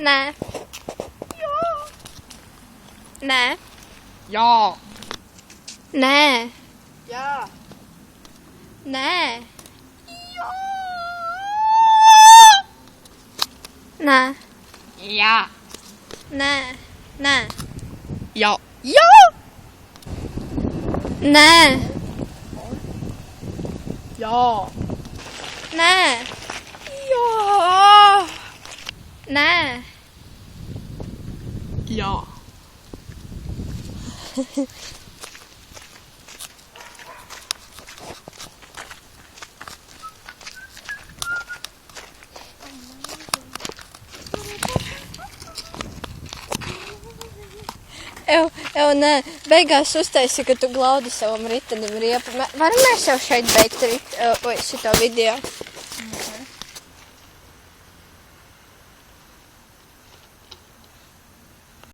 Nē. Nē. Jā. Nē. Jā. Nē. Nē. Jā. Nē. Nē. Jā. Jā. Nē. Jā. Nē. Jā. Nē. Jā. Nē, beigās uztaisi, ka tu glaudi savam ritenim riepu. Varam mēs jau šeit beigt šito video?